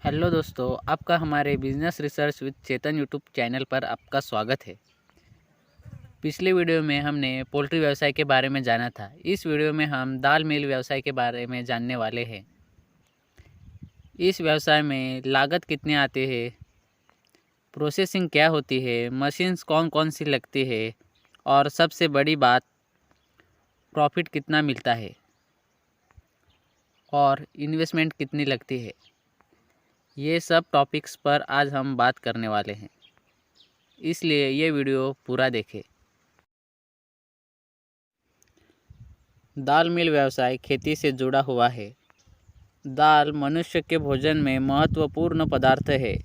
Hello दोस्तों, आपका हमारे business research with Chetan YouTube channel पर आपका स्वागत है। पिछले वीडियो में हमने पोल्ट्री व्यवसाय के बारे में जाना था। इस वीडियो में हम दाल मिल व्यवसाय के बारे में जानने वाले हैं। इस व्यवसाय में लागत कितने आते हैं, प्रोसेसिंग क्या होती है, मशीन्स कौन कौन सी लगती है और सबसे बड़ी बात प्रॉफिट कितना मिलता है और इन्वेस्टमेंट कितनी लगती है। ये सब टॉपिक्स पर आज हम बात करने वाले हैं, इसलिए ये वीडियो पूरा देखें। दाल मिल व्यवसाय खेती से जुड़ा हुआ है। दाल मनुष्य के भोजन में महत्वपूर्ण पदार्थ है,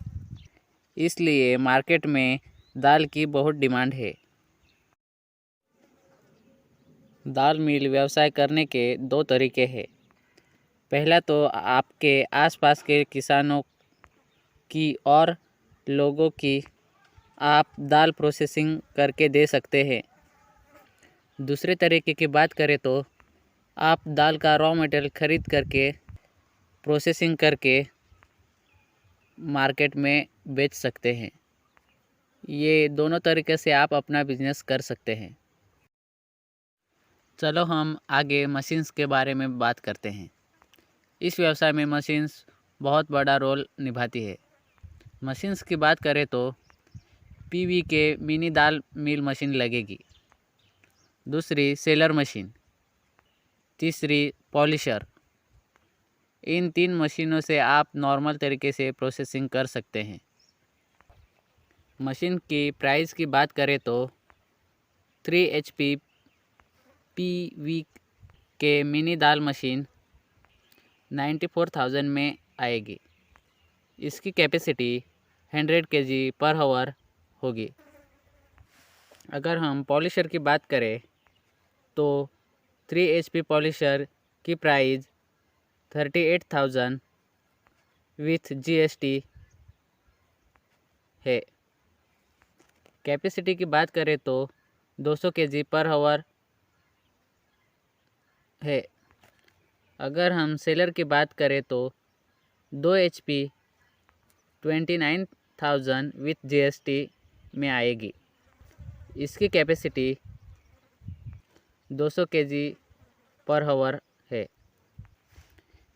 इसलिए मार्केट में दाल की बहुत डिमांड है। दाल मिल व्यवसाय करने के दो तरीके हैं। पहला तो आपके आसपास के किसानों की और लोगों की आप दाल प्रोसेसिंग करके दे सकते हैं। दूसरे तरीके की बात करें तो आप दाल का रॉ मटेरियल खरीद करके प्रोसेसिंग करके मार्केट में बेच सकते हैं। ये दोनों तरीके से आप अपना बिजनेस कर सकते हैं। चलो हम आगे मशीन्स के बारे में बात करते हैं। इस व्यवसाय में मशीन्स बहुत बड़ा रोल निभाती है। मशीन्स की बात करें तो पीवी के मिनी दाल मिल मशीन लगेगी, दूसरी सेलर मशीन, तीसरी पॉलिशर। इन 3 मशीनों से आप नॉर्मल तरीके से प्रोसेसिंग कर सकते हैं। मशीन की प्राइस की बात करें तो 3 HP पीवी के मिनी दाल मशीन 94,000 में आएगी। इसकी कैपेसिटी 100 kg पर आवर होगी। अगर हम पॉलिशर की बात करें तो 3 HP पॉलिशर की प्राइस 38,000 विथ GST है। कैपेसिटी की बात करें तो 200 kg पर आवर है। अगर हम सेलर की बात करें तो 2 HP 29,000 विथ GST में आएगी। इसकी कैपेसिटी 200 kg पर आवर है।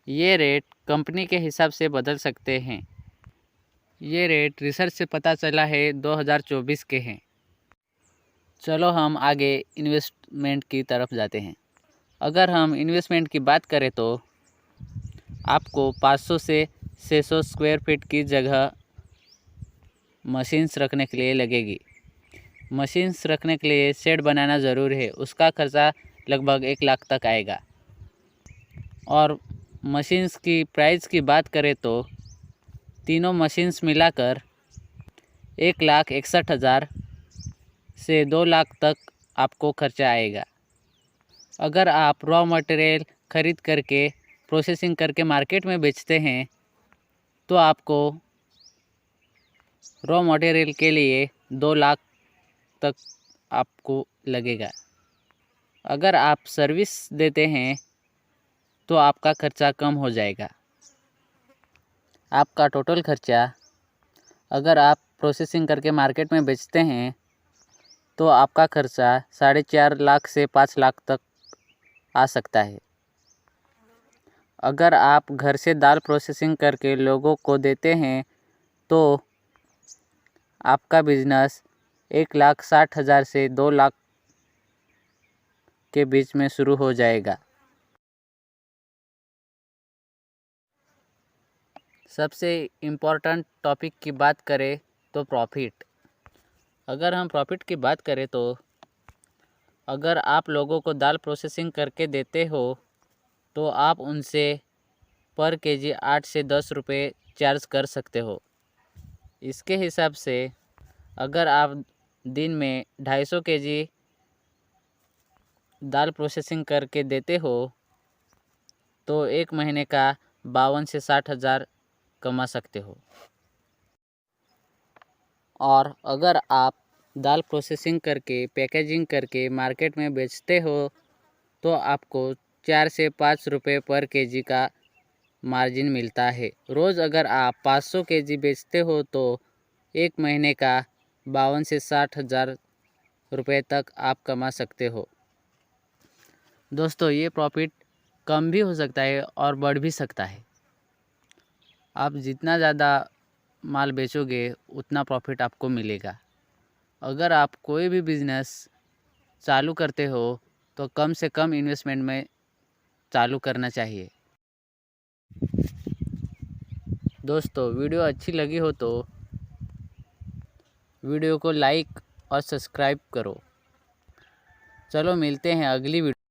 ये रेट कंपनी के हिसाब से बदल सकते हैं। ये रेट रिसर्च से पता चला है 2024 के हैं। चलो हम आगे इन्वेस्टमेंट की तरफ जाते हैं। अगर हम इन्वेस्टमेंट की बात करें तो आपको 500 से 600 स्क्वायर फीट की जगह मशीन्स रखने के लिए लगेगी। मशीन्स रखने के लिए शेड बनाना ज़रूरी है, उसका खर्चा लगभग 1 लाख तक आएगा। और मशीन्स की प्राइस की बात करें तो तीनों मशीन्स मिलाकर 1,61,000 से 2 लाख तक आपको खर्चा आएगा। अगर आप रॉ मटेरियल खरीद करके प्रोसेसिंग करके मार्केट में बेचते हैं तो आपको रॉ मटेरियल के लिए 2 लाख तक आपको लगेगा। अगर आप सर्विस देते हैं तो आपका खर्चा कम हो जाएगा। आपका टोटल खर्चा अगर आप प्रोसेसिंग करके मार्केट में बेचते हैं तो आपका खर्चा 4.5 लाख से 5 लाख तक आ सकता है। अगर आप घर से दाल प्रोसेसिंग करके लोगों को देते हैं तो आपका बिजनेस 1,60,000 से 2 लाख के बीच में शुरू हो जाएगा। सबसे इम्पोर्टेंट टॉपिक की बात करें तो प्रॉफिट। अगर हम प्रॉफिट की बात करें तो अगर आप लोगों को दाल प्रोसेसिंग करके देते हो तो आप उनसे पर केजी 8 से 10 रुपये चार्ज कर सकते हो। इसके हिसाब से अगर आप दिन में 250 kg दाल प्रोसेसिंग करके देते हो तो एक महीने का 52 से 60,000 कमा सकते हो। और अगर आप दाल प्रोसेसिंग करके पैकेजिंग करके मार्केट में बेचते हो तो आपको 4 से 5 रुपये पर केजी का मार्जिन मिलता है। रोज़ अगर आप 500 केजी बेचते हो तो एक महीने का 52 से 60 हज़ार रुपये तक आप कमा सकते हो। दोस्तों, ये प्रॉफिट कम भी हो सकता है और बढ़ भी सकता है। आप जितना ज़्यादा माल बेचोगे उतना प्रॉफिट आपको मिलेगा। अगर आप कोई भी बिज़नेस चालू करते हो तो कम से कम इन्वेस्टमेंट में चालू करना चाहिए। दोस्तों, वीडियो अच्छी लगी हो तो वीडियो को लाइक और सब्सक्राइब करो। चलो मिलते हैं अगली वीडियो।